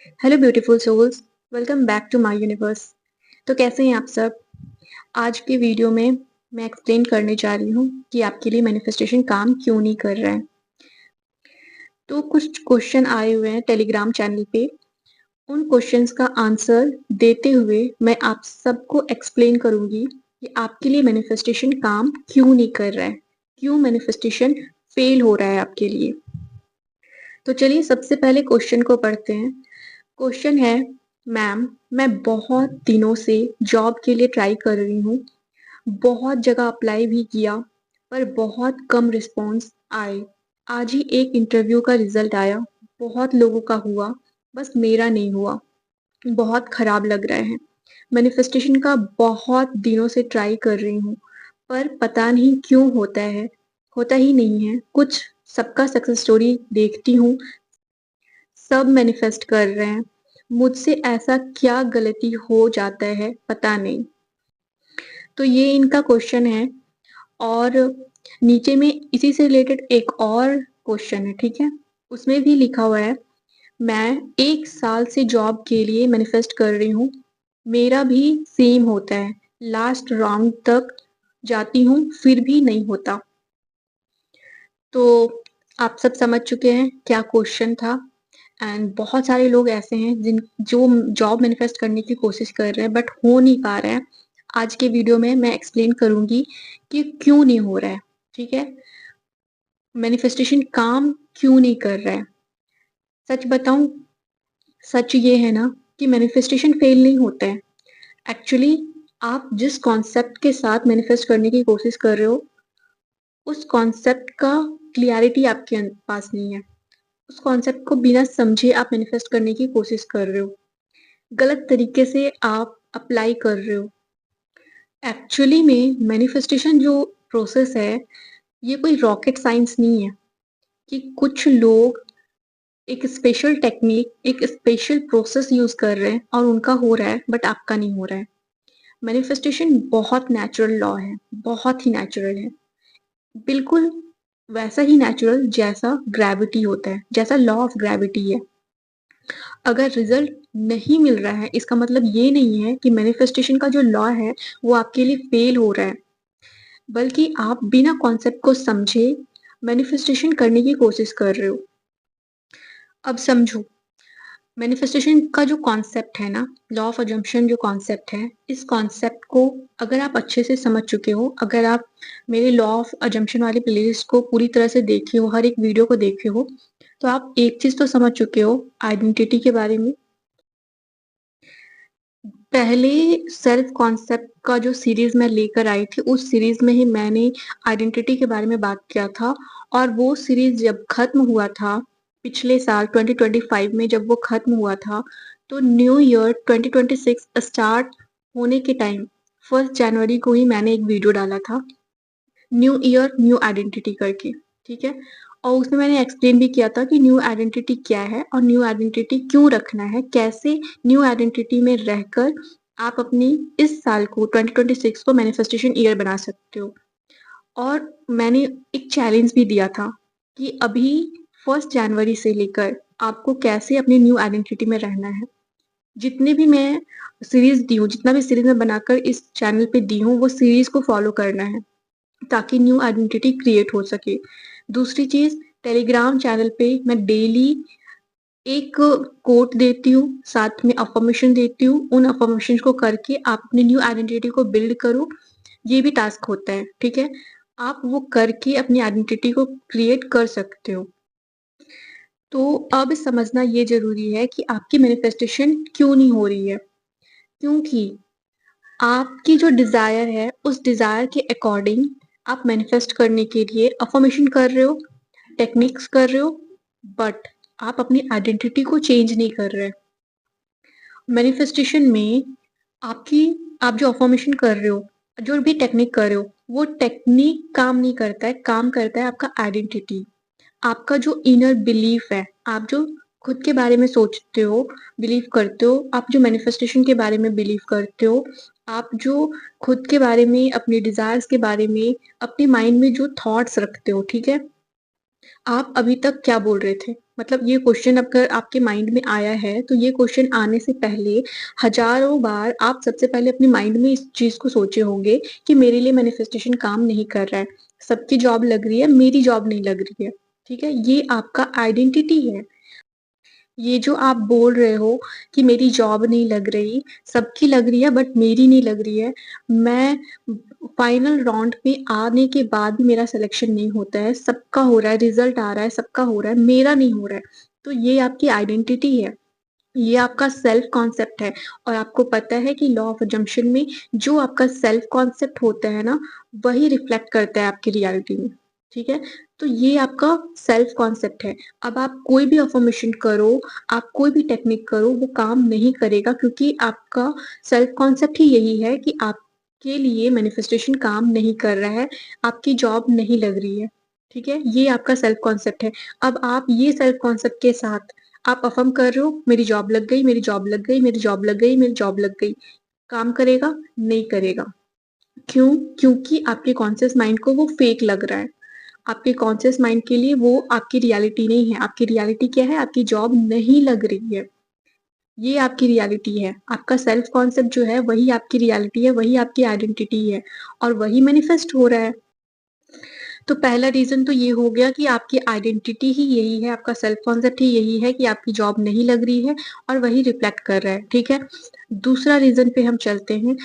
Hello beautiful souls, welcome back to my universe. तो कैसे हैं आप सब? आज के वीडियो में मैं एक्सप्लेन करने जा रही हूँ कि आपके लिए मैनिफेस्टेशन काम क्यों नहीं कर रहा है। तो कुछ क्वेश्चन आए हुए हैं टेलीग्राम चैनल पे। उन क्वेश्चंस का आंसर देते हुए मैं आप सबको एक्सप्लेन करूंगी कि आपके लिए मैनिफेस्टेशन काम क्यों नहीं कर रहा है, क्यों मैनिफेस्टेशन फेल हो रहा है आपके लिए। तो चलिए सबसे पहले क्वेश्चन को पढ़ते हैं। क्वेश्चन है, मैम मैं बहुत दिनों से जॉब के लिए ट्राई कर रही हूँ, बहुत जगह अप्लाई भी किया पर बहुत कम रिस्पॉन्स आए। आज ही एक इंटरव्यू का रिजल्ट आया, बहुत लोगों का हुआ, बस मेरा नहीं हुआ। बहुत खराब लग रहा है। मैनिफेस्टेशन का बहुत दिनों से ट्राई कर रही हूँ पर पता नहीं क्यों होता ही नहीं है। कुछ सबका सक्सेस स्टोरी देखती हूँ, सब मैनिफेस्ट कर रहे हैं, मुझसे ऐसा क्या गलती हो जाता है पता नहीं। तो ये इनका क्वेश्चन है। और नीचे में इसी से रिलेटेड एक और क्वेश्चन है, ठीक है। उसमें भी लिखा हुआ है, मैं 1 साल से जॉब के लिए मैनिफेस्ट कर रही हूँ, मेरा भी सेम होता है, लास्ट राउंड तक जाती हूँ फिर भी नहीं होता। तो आप सब समझ चुके हैं क्या क्वेश्चन था। एंड बहुत सारे लोग ऐसे हैं जिन जो जॉब मैनिफेस्ट करने की कोशिश कर रहे हैं बट हो नहीं पा रहा है। आज के वीडियो में मैं एक्सप्लेन करूंगी कि क्यों नहीं हो रहा है, ठीक है। मैनिफेस्टेशन काम क्यों नहीं कर रहा है। सच बताऊं, सच ये है ना कि मैनिफेस्टेशन फेल नहीं होता है। एक्चुअली आप जिस कॉन्सेप्ट के साथ मैनिफेस्ट करने की कोशिश कर रहे हो, उस कॉन्सेप्ट का क्लियरिटी आपके पास नहीं है। उस कॉन्सेप्ट को बिना समझे आप मैनिफेस्ट करने की कोशिश कर रहे हो, गलत तरीके से आप अप्लाई कर रहे हो। एक्चुअली में मैनिफेस्टेशन जो प्रोसेस है, ये कोई रॉकेट साइंस नहीं है कि कुछ लोग एक स्पेशल टेक्निक, एक स्पेशल प्रोसेस यूज कर रहे हैं और उनका हो रहा है बट आपका नहीं हो रहा है। मैनिफेस्टेशन बहुत नेचुरल लॉ है, बहुत ही नेचुरल है, बिल्कुल वैसा ही नेचुरल जैसा ग्रेविटी होता है, जैसा लॉ ऑफ ग्रेविटी है। अगर रिजल्ट नहीं मिल रहा है इसका मतलब ये नहीं है कि मैनिफेस्टेशन का जो लॉ है वो आपके लिए फेल हो रहा है, बल्कि आप बिना कॉन्सेप्ट को समझे मैनिफेस्टेशन करने की कोशिश कर रहे हो। अब समझो, मैनिफेस्टेशन का जो कॉन्सेप्ट है ना, लॉ ऑफ अजम्पशन जो कॉन्सेप्ट है, इस कॉन्सेप्ट को अगर आप अच्छे से समझ चुके हो, अगर आप मेरे लॉ ऑफ अजम्पशन वाली प्लेलिस्ट को पूरी तरह से देखे हो, हर एक वीडियो को देखे हो, तो आप एक चीज तो समझ चुके हो आइडेंटिटी के बारे में। पहले सेल्फ कॉन्सेप्ट का जो सीरीज मैं लेकर आई थी, उस सीरीज में ही मैंने आइडेंटिटी के बारे में बात किया था। और वो सीरीज जब खत्म हुआ था पिछले साल 2025 में, जब वो खत्म हुआ था, तो न्यू ईयर 2026 स्टार्ट होने के टाइम 1 जनवरी को ही मैंने एक वीडियो डाला था, न्यू ईयर न्यू आइडेंटिटी करके, ठीक है। और उसमें मैंने एक्सप्लेन भी किया था कि न्यू आइडेंटिटी क्या है और न्यू आइडेंटिटी क्यों रखना है, कैसे न्यू आइडेंटिटी में रहकर आप अपनी इस साल को 2026 को मैनिफेस्टेशन ईयर बना सकते हो। और मैंने एक चैलेंज भी दिया था कि अभी 1 जनवरी से लेकर आपको कैसे अपनी न्यू आइडेंटिटी में रहना है। जितने भी मैं सीरीज दी हूँ, जितना भी सीरीज मैं बनाकर इस चैनल पे दी हूँ, वो सीरीज को फॉलो करना है ताकि न्यू आइडेंटिटी क्रिएट हो सके। दूसरी चीज, टेलीग्राम चैनल पे मैं डेली एक कोट देती हूँ, साथ में अफर्मेशन देती हूँ। उन अफर्मेशन को करके आप अपनी न्यू आइडेंटिटी को बिल्ड करो, ये भी टास्क होता है, ठीक है। आप वो करके अपनी आइडेंटिटी को क्रिएट कर सकते हो। तो अब समझना ये जरूरी है कि आपकी मैनिफेस्टेशन क्यों नहीं हो रही है। क्योंकि आपकी जो डिजायर है, उस डिजायर के अकॉर्डिंग आप मैनिफेस्ट करने के लिए अफर्मेशन कर रहे हो, टेक्निक्स कर रहे हो, बट आप अपनी आइडेंटिटी को चेंज नहीं कर रहे। मैनिफेस्टेशन में आपकी आप जो अफर्मेशन कर रहे हो, जो भी टेक्निक कर रहे हो, वो टेक्निक काम नहीं करता है, काम करता है आपका आइडेंटिटी, आपका जो इनर बिलीफ है, आप जो खुद के बारे में सोचते हो, बिलीव करते हो, आप जो मैनिफेस्टेशन के बारे में बिलीव करते हो, आप जो खुद के बारे में, अपने डिजायर्स के बारे में, अपने माइंड में जो थॉट्स रखते हो, ठीक है। आप अभी तक क्या बोल रहे थे? मतलब ये क्वेश्चन अगर आपके माइंड में आया है तो ये क्वेश्चन आने से पहले हजारों बार आप सबसे पहले अपने माइंड में इस चीज को सोचे होंगे कि मेरे लिए मैनिफेस्टेशन काम नहीं कर रहा है, सबकी जॉब लग रही है, मेरी जॉब नहीं लग रही है। ठीक है, ये आपका आइडेंटिटी है। ये जो आप बोल रहे हो कि मेरी जॉब नहीं लग रही, सबकी लग रही है बट मेरी नहीं लग रही है, मैं फाइनल राउंड पे आने के बाद भी मेरा सिलेक्शन नहीं होता है, सबका हो रहा है, रिजल्ट आ रहा है, सबका हो रहा है, मेरा नहीं हो रहा है। तो ये आपकी आइडेंटिटी है, ये आपका सेल्फ कॉन्सेप्ट है। और आपको पता है कि लॉ ऑफ अजम्पशन में जो आपका सेल्फ कॉन्सेप्ट होता है ना, वही रिफ्लेक्ट करता है आपकी रियलिटी में। ठीक है, तो ये आपका सेल्फ कॉन्सेप्ट है। अब आप कोई भी अफर्मेशन करो, आप कोई भी टेक्निक करो, वो काम नहीं करेगा, क्योंकि आपका सेल्फ कॉन्सेप्ट ही यही है कि आपके लिए मैनिफेस्टेशन काम नहीं कर रहा है, आपकी जॉब नहीं लग रही है। ठीक है, ये आपका सेल्फ कॉन्सेप्ट है। अब आप ये सेल्फ कॉन्सेप्ट के साथ आप अफर्म कर रहे हो, मेरी जॉब लग गई, मेरी जॉब लग गई, मेरी जॉब लग गई, मेरी जॉब लग गई, काम करेगा? नहीं करेगा। क्यों? क्योंकि आपके कॉन्शियस माइंड को वो फेक लग रहा है। आपके कॉन्शियस माइंड के लिए वो आपकी रियलिटी नहीं है। आपकी रियलिटी क्या है? आपकी जॉब नहीं लग रही है, ये आपकी रियलिटी है। आपका सेल्फ कॉन्सेप्ट जो है वही आपकी रियलिटी है, वही आपकी आइडेंटिटी है, और वही मैनिफेस्ट हो रहा है। तो पहला रीजन तो ये हो गया कि आपकी आइडेंटिटी ही यही है, आपका सेल्फ कॉन्सेप्ट ही यही है कि आपकी जॉब नहीं लग रही है, और वही रिफ्लेक्ट कर रहा है। ठीक है, दूसरा रीजन पे हम चलते हैं।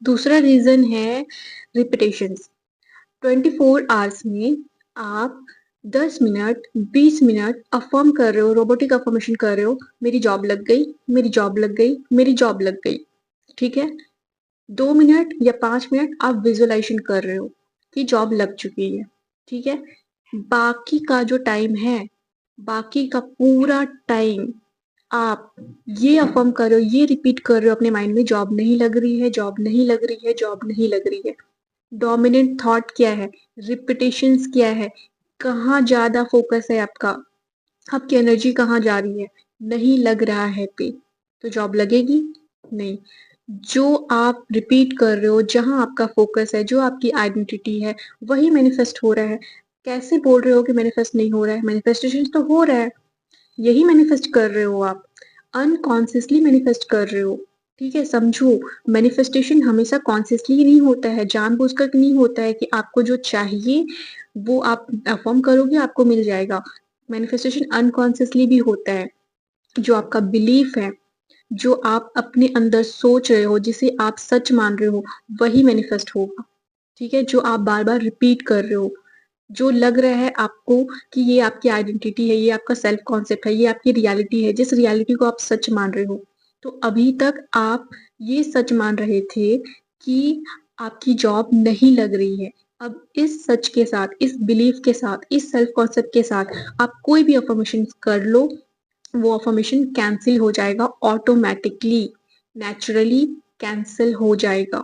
दूसरा रीजन है रिपीटेशंस। 24 आवर्स में आप 10 मिनट 20 मिनट अफर्म कर रहे हो, रोबोटिक अफर्मेशन कर रहे हो, मेरी जॉब लग गई, मेरी जॉब लग गई, मेरी जॉब लग गई। ठीक है, 2 मिनट या 5 मिनट आप विजुअलाइजेशन कर रहे हो कि जॉब लग चुकी है। ठीक है, बाकी का जो टाइम है, बाकी का पूरा टाइम आप ये अफर्म कर रहे हो, ये रिपीट कर रहे हो अपने माइंड में, जॉब नहीं लग रही है, जॉब नहीं लग रही है, जॉब नहीं लग रही है। डोमिनेंट थॉट क्या है? रिपीटेशंस क्या है? कहाँ ज्यादा फोकस है आपका? आपकी एनर्जी कहाँ जा रही है? नहीं लग रहा है पे, तो जॉब लगेगी नहीं। जो आप रिपीट कर रहे हो, जहां आपका फोकस है, जो आपकी आइडेंटिटी है, वही मैनिफेस्ट हो रहा है। कैसे बोल रहे हो कि मैनिफेस्ट नहीं हो रहा है? मैनिफेस्टेशन तो हो रहा है, यही मैनिफेस्ट कर रहे हो आप, अनकॉन्शियसली मैनिफेस्ट कर रहे हो। ठीक है, समझो, मैनिफेस्टेशन हमेशा कॉन्शियसली नहीं होता है, जानबूझकर नहीं होता है कि आपको जो चाहिए वो आप अफर्म करोगे आपको मिल जाएगा। मैनिफेस्टेशन अनकॉन्शियसली भी होता है। जो आपका बिलीफ है, जो आप अपने अंदर सोच रहे हो, जिसे आप सच मान रहे हो, वही मैनिफेस्ट होगा। ठीक है, जो आप बार बार रिपीट कर रहे हो, जो लग रहा है आपको कि ये आपकी आइडेंटिटी है, ये आपका सेल्फ कॉन्सेप्ट है, ये आपकी रियलिटी है, जिस रियलिटी को आप सच मान रहे हो। तो अभी तक आप ये सच मान रहे थे कि आपकी जॉब नहीं लग रही है। अब इस सच के साथ, इस बिलीफ के साथ, इस सेल्फ कॉन्सेप्ट के साथ आप कोई भी अफर्मेशन कर लो, वो अफर्मेशन कैंसिल हो जाएगा ऑटोमेटिकली, नेचुरली कैंसिल हो जाएगा।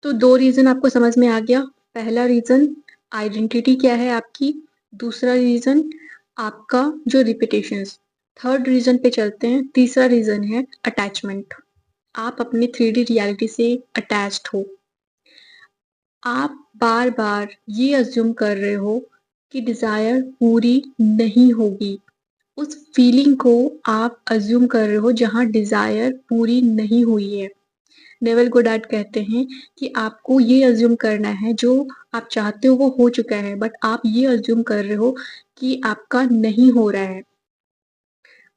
तो 2 रीज़न आपको समझ में आ गया। पहला रीज़न आइडेंटिटी क्या है आपकी, दूसरा रीज़न आपका जो रिपिटेशंस। थर्ड रीज़न पे चलते हैं। तीसरा रीज़न है अटैचमेंट। आप अपने 3D रियलिटी से अटैच्ड हो। आप बार-बार ये अज़्यूम कर रहे हो कि डिज़ायर पूरी नहीं होगी। उस फीलिंग को आप अज़्यूम कर रहे हो जहाँ डिज़ायर पूरी नहीं हुई है। नेवल गोडार्ड कहते हैं कि आपको ये अज्यूम करना है जो आप चाहते हो वो हो चुका है, बट आप ये अज्यूम कर रहे हो कि आपका नहीं हो रहा है।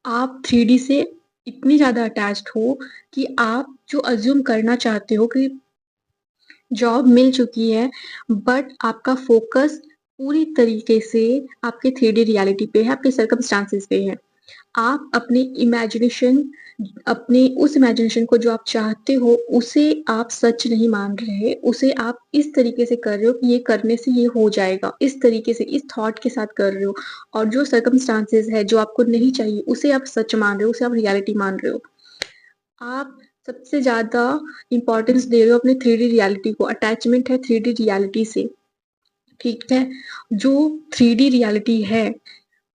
आप 3D से इतनी ज़्यादा अटैच्ड हो कि आप जो अज्यूम करना चाहते हो कि जॉब मिल चुकी है, बट आपका फोकस पूरी तरीके से आपके 3D रियलिटी पे है, आपके सर्कमस्टांसेस पे है। आप अपनी इमेजिनेशन, अपने उस इमेजिनेशन को जो आप चाहते हो, उसे आप सच नहीं मान रहे, उसे आप इस तरीके से कर रहे हो कि ये करने से ये हो जाएगा, इस तरीके से, इस थॉट के साथ कर रहे हो। और जो सर्कमस्टांसेस है, जो आपको नहीं चाहिए, उसे आप सच मान रहे हो, उसे आप रियलिटी मान रहे हो। आप सबसे ज़्यादा इम्पोर्टेंस दे रहे हो अपने 3D रियलिटी को, अटैचमेंट है 3D रियलिटी से। ठीक है, जो 3D रियलिटी है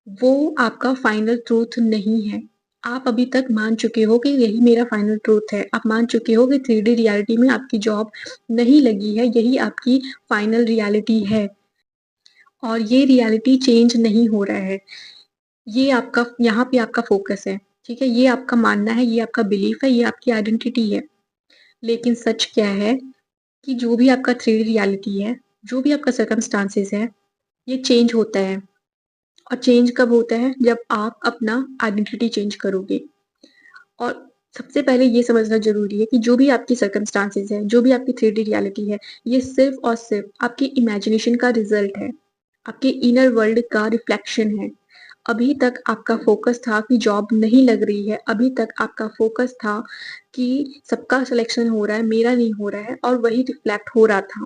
वो आपका फाइनल ट्रूथ नहीं है। आप अभी तक मान चुके हो कि यही मेरा फाइनल ट्रूथ है। आप मान चुके हो कि 3D रियलिटी में आपकी जॉब नहीं लगी है, यही आपकी फाइनल रियलिटी है। और ये रियलिटी चेंज नहीं हो रहा है। ये आपका यहाँ पे आपका फोकस है, ठीक है? ये आपका मानना है, ये आपका बिलीफ है, ये आपकी आइडेंटिटी है। लेकिन सच क्या है कि जो भी आपका थ्री रियलिटी है, जो भी आपका सर्कमस्टांसेस है, ये चेंज होता है। और चेंज कब होता है? जब आप अपना आइडेंटिटी चेंज करोगे। और सबसे पहले ये समझना ज़रूरी है कि जो भी आपकी सर्कमस्टांसेस है, जो भी आपकी थ्री डी रियलिटी है, ये सिर्फ़ और सिर्फ़ आपकी इमेजिनेशन का रिज़ल्ट है, आपके इनर वर्ल्ड का रिफ्लेक्शन है। अभी तक आपका फ़ोकस था कि जॉब नहीं लग रही है, अभी तक आपका फ़ोकस था कि सबका सिलेक्शन हो रहा है, मेरा नहीं हो रहा है, और वही रिफ्लेक्ट हो रहा था।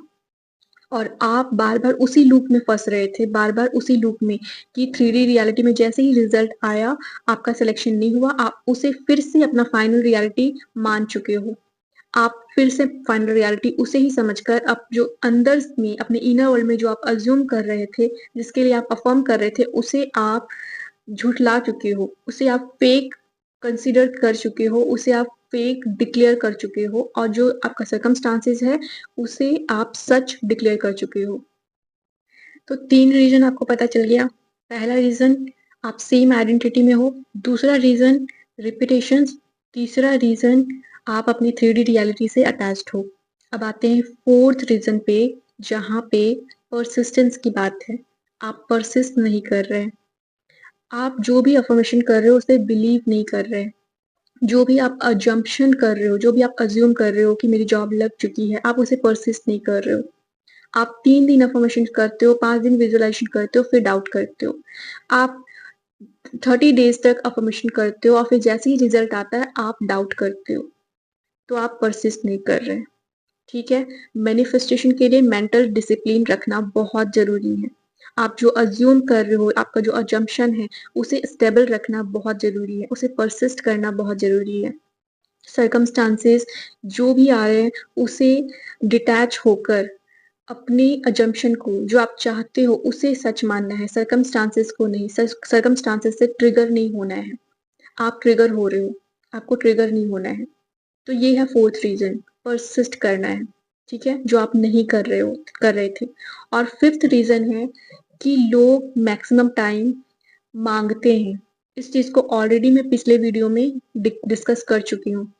और आप बार-बार उसी लूप में फँस रहे थे, बार-बार उसी लूप में कि थ्री डी रियलिटी में जैसे ही रिज़ल्ट आया, आपका सिलेक्शन नहीं हुआ, आप उसे फिर से अपना फाइनल रियलिटी मान चुके हो। आप फिर से फाइनल रियलिटी उसे ही समझकर अब जो अंदर में अपने इनर वर्ल्ड में जो आप अज़्यूम कर रहे थे, जिसके लिए आप अफ़र्म कर रहे थे, उसे आप झुठला चुके हो, उसे आप फेक कंसीडर कर चुके हो, उसे आप फेक डिक्लेयर कर चुके हो, और जो आपका सर्कमस्टांसेस है, उसे आप सच डिक्लेयर कर चुके हो। तो 3 रीज़न आपको पता चल गया। पहला रीज़न आप सेम आइडेंटिटी में हो, दूसरा रीज़न रिपिटेशंस, तीसरा रीज़न आप अपनी 3D रियलिटी से अटैच्ड हो। अब आते हैं 4th रीज़न पे, जहाँ पे परसिस्टेंस की बात है। आप परसिस्ट नहीं कर रहे हैं। आप जो भी अफ़र्मेशन कर रहे हो उसे बिलीव नहीं कर रहे हैं। जो भी आप अजम्पशन कर रहे हो, जो भी आप अज़्यूम कर रहे हो कि मेरी जॉब लग चुकी है, आप उसे परसिस्ट नहीं कर रहे हो। आप 3 दिन अफ़र्मेशन करते हो, 5 दिन विज़ुअलाइज़ेशन करते हो, फिर डाउट करते हो। आप 30 डेज़ तक अफ़र्मेशन करते हो और फिर जैसे ही रिज़ल्ट आता है, आप डाउट करते हो। तो आप परसिस्ट नहीं कर रहे हैं, ठीक है? मैनिफेस्टेशन के लिए मेंटल डिसिप्लिन रखना बहुत ज़रूरी है। आप जो अज़्यूम कर रहे हो, आपका जो असम्पशन है, उसे स्टेबल रखना बहुत ज़रूरी है, उसे परसिस्ट करना बहुत ज़रूरी है। सर्कमस्टांसेस जो भी आ रहे हैं, उसे डिटैच होकर अपनी असम्पशन को, जो आप चाहते हो, उसे सच मानना है, सर्कमस्टांसेस को नहीं। सर्कमस्टांसेस से ट्रिगर नहीं होना है। आप ट्रिगर हो रहे हो, आपको ट्रिगर नहीं होना है। तो ये है 4th रीज़न, परसिस्ट करना है, ठीक है? जो आप नहीं कर रहे थे। और 5th रीज़न है कि लोग मैक्सिमम टाइम माँगते हैं। इस चीज़ को ऑलरेडी मैं पिछले वीडियो में डिस्कस कर चुकी हूँ।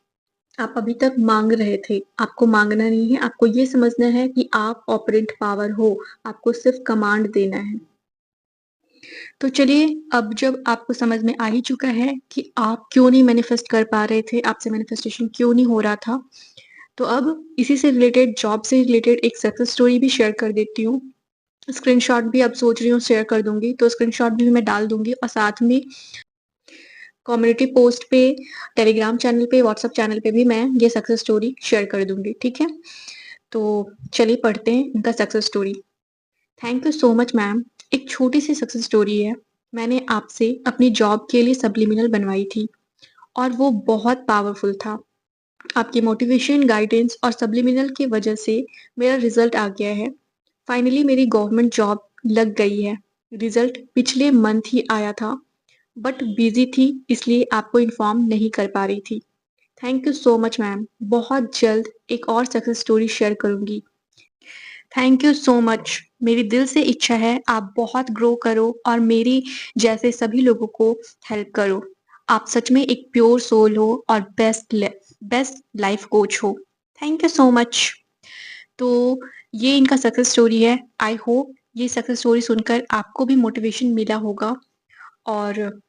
आप अभी तक माँग रहे थे, आपको माँगना नहीं है, आपको ये समझना है कि आप ऑपरेंट पावर हो, आपको सिर्फ़ कमांड देना है। तो चलिए, अब जब आपको समझ में आ ही चुका है कि आप क्यों नहीं मैनिफेस्ट कर पा रहे थे, आपसे मैनिफेस्टेशन क्यों नहीं हो रहा था, तो अब इसी से रिलेटेड, जॉब से रिलेटेड एक सक्सेस स्टोरी भी शेयर कर देती हूँ। स्क्रीनशॉट भी अब सोच रही हूँ शेयर कर दूँगी, तो स्क्रीनशॉट भी मैं डाल दूँगी, और साथ में कम्युनिटी पोस्ट पे, टेलीग्राम चैनल पे, व्हाट्सएप चैनल पे भी मैं ये सक्सेस स्टोरी शेयर कर दूँगी, ठीक है? तो चलिए पढ़ते हैं इनका success story. Thank you so much ma'am. एक छोटी सी सक्सेस स्टोरी है। मैंने आपसे अपनी जॉब के लिए सब्लिमिनल बनवाई थी, और वो बहुत पावरफुल था। आपके मोटिवेशन, गाइडेंस और सब्लिमिनल की वजह से मेरा रिजल्ट आ गया है। फाइनली मेरी गवर्नमेंट जॉब लग गई है। रिजल्ट पिछले मंथ ही आया था, बट बिजी थी, इसलिए आपको इन्फॉर्म नहीं कर पा रही थी। Thank you so much ma'am. बहुत जल्द एक और सक्सेस स्टोरी शेयर करूंगी। Thank you so much. मेरी दिल से इच्छा है आप बहुत ग्रो करो और मेरी जैसे सभी लोगों को हेल्प करो। आप सच में एक प्योर सोल हो और बेस्ट लाइफ कोच हो। Thank you so much. तो ये इनका सक्सेस स्टोरी है। आई होप ये सक्सेस स्टोरी सुनकर आपको भी मोटिवेशन मिला होगा। और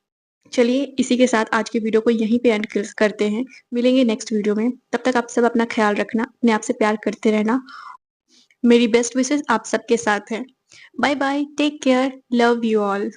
चलिए, इसी के साथ आज की वीडियो को यहीं पे एंड करते हैं। मिलेंगे नेक्स्ट वीडियो में। तब तक आप सब अपना ख्याल रखना, अपने आप से प्यार करते रहना। मेरी बेस्ट विशेस आप सबके साथ हैं। Bye bye, take care, love you all.